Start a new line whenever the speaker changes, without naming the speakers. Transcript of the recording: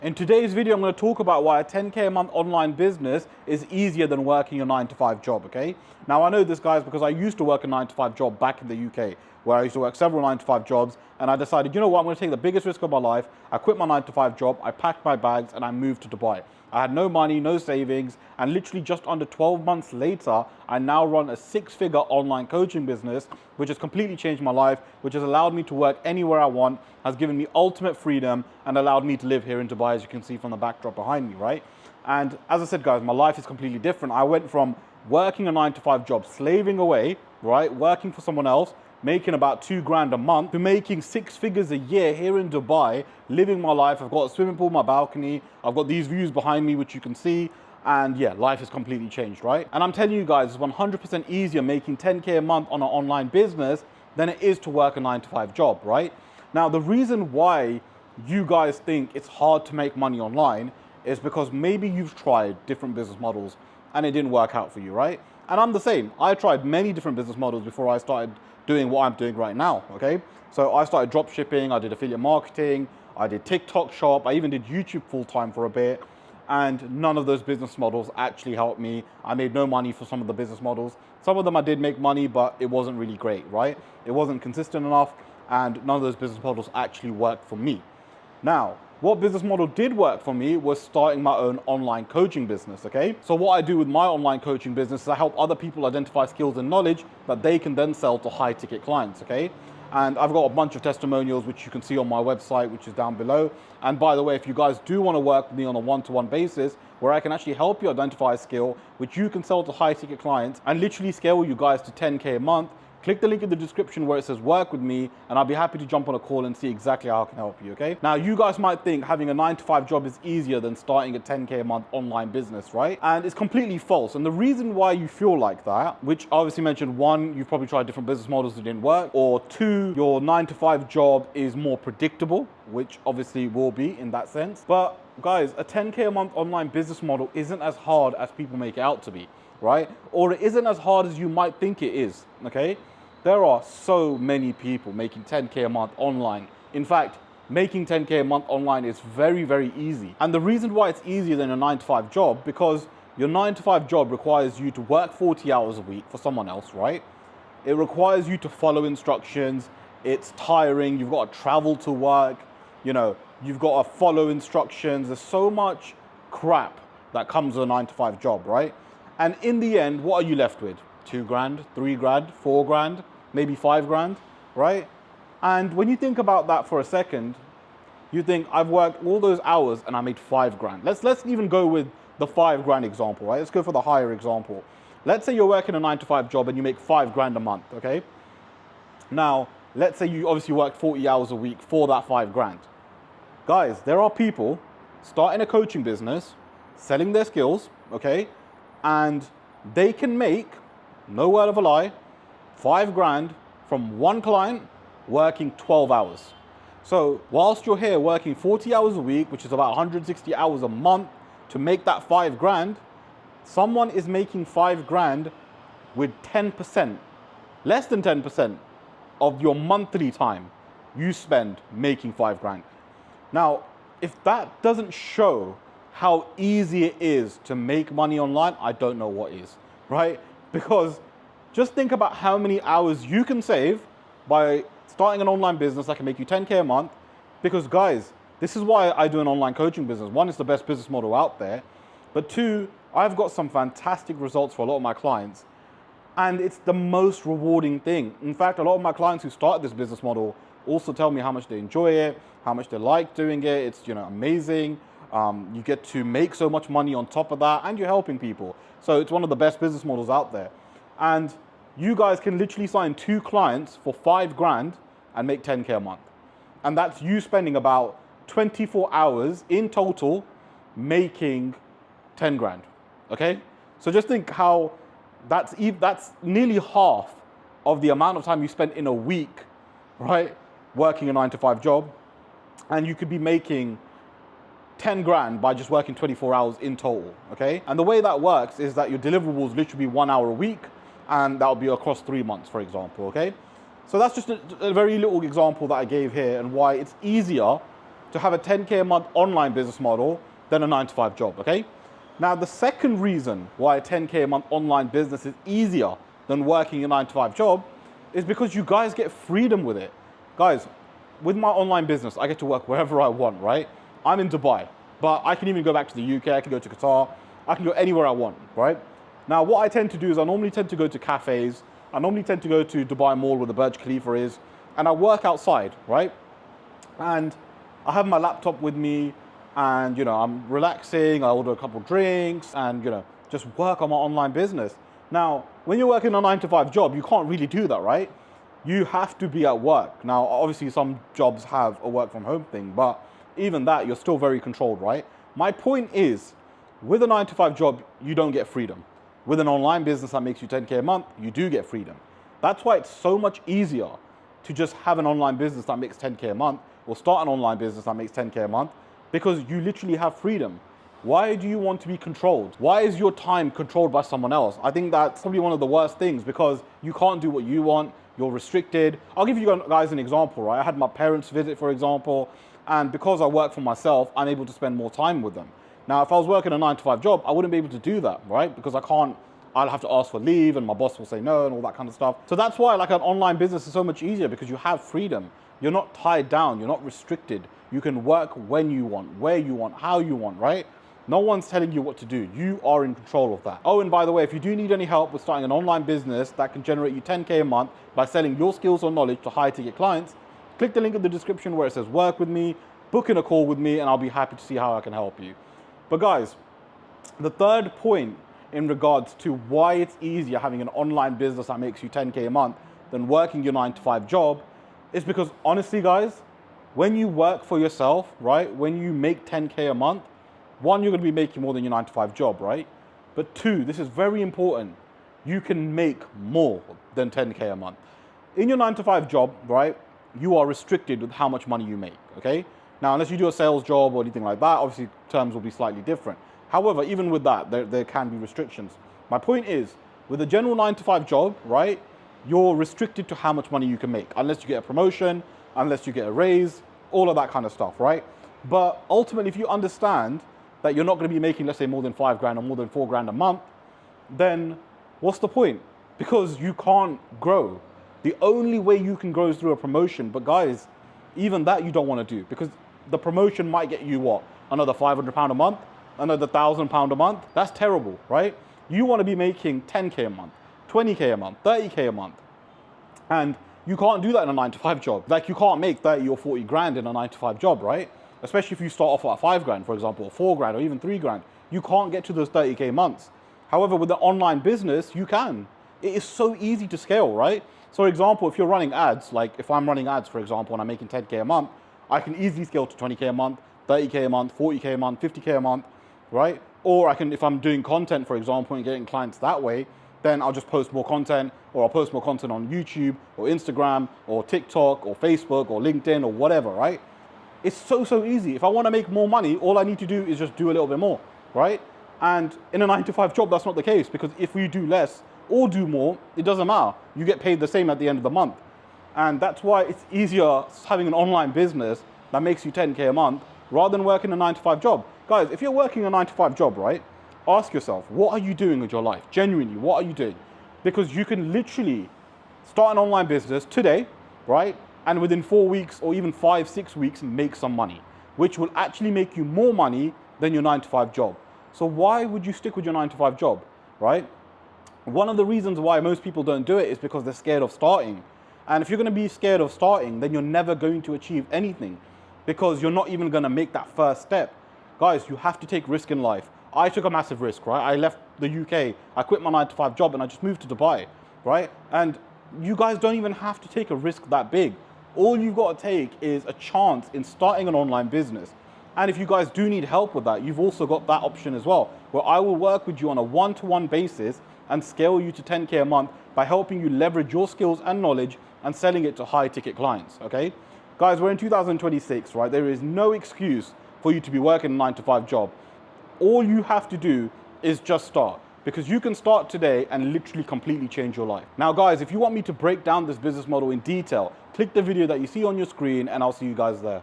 In today's video, I'm going to talk about why a 10K a month online business is easier than working a 9-to-5 job, okay? Now, I know this, guys, because I used to work a 9-to-5 job back in the UK, where I used to work several 9-to-5 jobs, and I decided, you know what, I'm going to take the biggest risk of my life. I quit my 9-to-5 job, I packed my bags, and I moved to Dubai. I had no money, no savings, and literally just under 12 months later, I now run a 6-figure online coaching business, which has completely changed my life, which has allowed me to work anywhere I want, has given me ultimate freedom, and allowed me to live here in Dubai, as you can see from the backdrop behind me, right? And as I said, guys, my life is completely different. I went from working a 9-to-5 job, slaving away, right, working for someone else, making about $2,000 a month, to making 6 figures a year here in Dubai, living my life. I've got a swimming pool, my balcony, I've got these views behind me, which you can see. And yeah, life has completely changed, right? And I'm telling you guys, it's 100% easier making 10K a month on an online business than it is to work a 9-to-5 job, right? Now, the reason why you guys think it's hard to make money online is because maybe you've tried different business models and it didn't work out for you, right? And I'm the same. I tried many different business models before I started doing what I'm doing right now, okay? So I started drop shipping, I did affiliate marketing, I did TikTok shop, I even did YouTube full-time for a bit, and none of those business models actually helped me. I made no money for some of the business models. Some of them I did make money, but it wasn't really great, right? It wasn't consistent enough, and none of those business models actually worked for me. Now, what business model did work for me was starting my own online coaching business, okay? So what I do with my online coaching business is I help other people identify skills and knowledge that they can then sell to high ticket clients, okay? And I've got a bunch of testimonials, which you can see on my website, which is down below. And by the way, if you guys do want to work with me on a one-to-one basis, where I can actually help you identify a skill, which you can sell to high ticket clients and literally scale you guys to 10K a month, click the link in the description where it says work with me, and I'll be happy to jump on a call and see exactly how I can help you, okay? Now, you guys might think having a 9-to-5 job is easier than starting a 10K a month online business, right? And it's completely false. And the reason why you feel like that, which I obviously mentioned, one, you've probably tried different business models that didn't work, or two, your 9-to-5 job is more predictable, which obviously will be in that sense. But guys, a 10K a month online business model isn't as hard as people make it out to be, right? Or it isn't as hard as you might think it is, okay? There are so many people making 10K a month online. In fact, making 10K a month online is very, very easy. And the reason why it's easier than a 9-to-5 job, because your 9-to-5 job requires you to work 40 hours a week for someone else, right? It requires you to follow instructions. It's tiring. You've got to travel to work. You know, you've got to follow instructions. There's so much crap that comes with a 9-to-5 job, right? And in the end, what are you left with? $2,000, $3,000, $4,000, maybe $5,000, right? And when you think about that for a second, you think, I've worked all those hours and I made $5,000. Let's even go with the $5,000 example, right? Let's go for the higher example. Let's say you're working a 9-to-5 job and you make $5,000 a month, okay? Now, let's say you obviously work 40 hours a week for that $5,000. Guys, there are people starting a coaching business, selling their skills, okay? And they can make, no word of a lie, $5,000 from one client working 12 hours. So whilst you're here working 40 hours a week, which is about 160 hours a month to make that $5,000, someone is making $5,000 with 10%, less than 10% of your monthly time you spend making $5,000. Now, if that doesn't show how easy it is to make money online, I don't know what is, right? Because just think about how many hours you can save by starting an online business that can make you 10K a month. Because guys, this is why I do an online coaching business. One, it's the best business model out there. But two, I've got some fantastic results for a lot of my clients. And it's the most rewarding thing. In fact, a lot of my clients who start this business model also tell me how much they enjoy it, how much they like doing it. It's, you know, amazing. You get to make so much money on top of that, and you're helping people. So it's one of the best business models out there. And you guys can literally sign 2 clients for $5,000 and make 10K a month. And that's you spending about 24 hours in total making 10 grand, okay? So just think how that's nearly half of the amount of time you spend in a week, right? Working a 9-to-5 job. And you could be making 10 grand by just working 24 hours in total, okay? And the way that works is that your deliverables literally be 1 hour a week, and that'll be across 3 months, for example, okay? So that's just a very little example that I gave here, and why it's easier to have a 10K a month online business model than a 9-to-5 job, okay? Now, the second reason why a 10K a month online business is easier than working a 9-to-5 job is because you guys get freedom with it. Guys, with my online business, I get to work wherever I want, right? I'm in Dubai, but I can even go back to the UK, I can go to Qatar, I can go anywhere I want, right? Now, what I tend to do is I normally tend to go to cafes, I normally tend to go to Dubai Mall where the Burj Khalifa is, and I work outside, right? And I have my laptop with me, and I'm relaxing, I order a couple of drinks, and just work on my online business. Now, when you're working a 9-to-5 job, you can't really do that, right? You have to be at work. Now, obviously some jobs have a work from home thing, but even that, you're still very controlled, right? My point is, with a 9-to-5 job, you don't get freedom. With an online business that makes you 10K a month, you do get freedom. That's why it's so much easier to just have an online business that makes 10K a month, or start an online business that makes 10K a month, because you literally have freedom. Why do you want to be controlled? Why is your time controlled by someone else? I think that's probably one of the worst things, because you can't do what you want, you're restricted. I'll give you guys an example, right? I had my parents visit, for example, and because I work for myself, I'm able to spend more time with them. Now, if I was working a 9-to-5 job, I wouldn't be able to do that, right? Because I'll have to ask for leave and my boss will say no and all that kind of stuff. So that's why like an online business is so much easier, because you have freedom. You're not tied down, you're not restricted. You can work when you want, where you want, how you want, right? No one's telling you what to do. You are in control of that. Oh, and by the way, if you do need any help with starting an online business that can generate you 10K a month by selling your skills or knowledge to high ticket clients, click the link in the description where it says work with me, book in a call with me, and I'll be happy to see how I can help you. But guys, the third point in regards to why it's easier having an online business that makes you 10K a month than working your 9-to-5 job is because honestly, guys, when you work for yourself, right, when you make 10K a month, one, you're going to be making more than your 9-to-5 job, right? But two, this is very important, you can make more than 10K a month. In your 9-to-5 job, right, you are restricted with how much money you make, okay? Now, unless you do a sales job or anything like that, obviously terms will be slightly different. However, even with that, there can be restrictions. My point is, with a general 9-to-5 job, right, you're restricted to how much money you can make, unless you get a promotion, unless you get a raise, all of that kind of stuff, right? But ultimately, if you understand that you're not going to be making, let's say, more than 5 grand or more than 4 grand a month, then what's the point? Because you can't grow. The only way you can grow is through a promotion. But guys, even that you don't want to do, because the promotion might get you what? Another £500 a month, another £1,000 a month. That's terrible, right? You want to be making 10K a month, 20K a month, 30K a month. And you can't do that in a 9-to-5 job. Like, you can't make 30 or 40 grand in a 9-to-5 job, right? Especially if you start off at 5 grand, for example, or 4 grand, or even 3 grand. You can't get to those 30K months. However, with the online business, you can. It is so easy to scale, right? So for example, if you're running ads, like if I'm running ads, for example, and I'm making 10K a month, I can easily scale to 20K a month, 30K a month, 40K a month, 50K a month, right? Or I can, if I'm doing content, for example, and getting clients that way, then I'll just post more content, or I'll post more content on YouTube, or Instagram, or TikTok, or Facebook, or LinkedIn, or whatever, right? It's so easy. If I want to make more money, all I need to do is just do a little bit more, right? And in a 9-to-5 job, that's not the case, because if you do less or do more, it doesn't matter. You get paid the same at the end of the month. And that's why it's easier having an online business that makes you 10K a month rather than working a 9-to-5 job. Guys, if you're working a 9-to-5 job, right, ask yourself, what are you doing with your life? Genuinely, what are you doing? Because you can literally start an online business today, right? And within 4 weeks or even 5, 6 weeks, make some money, which will actually make you more money than your 9-to-5 job. So why would you stick with your 9-to-5 job, right? One of the reasons why most people don't do it is because they're scared of starting. And if you're going to be scared of starting, then you're never going to achieve anything, because you're not even going to make that first step. Guys, you have to take risk in life. I took a massive risk, right? I left the UK, I quit my 9-to-5 job, and I just moved to Dubai, right? And you guys don't even have to take a risk that big. All you've got to take is a chance in starting an online business. And if you guys do need help with that, you've also got that option as well, where I will work with you on a one-to-one basis and scale you to 10K a month by helping you leverage your skills and knowledge and selling it to high-ticket clients, okay? Guys, we're in 2026, right? There is no excuse for you to be working a 9-to-5 job. All you have to do is just start, because you can start today and literally completely change your life. Now, guys, if you want me to break down this business model in detail, click the video that you see on your screen and I'll see you guys there.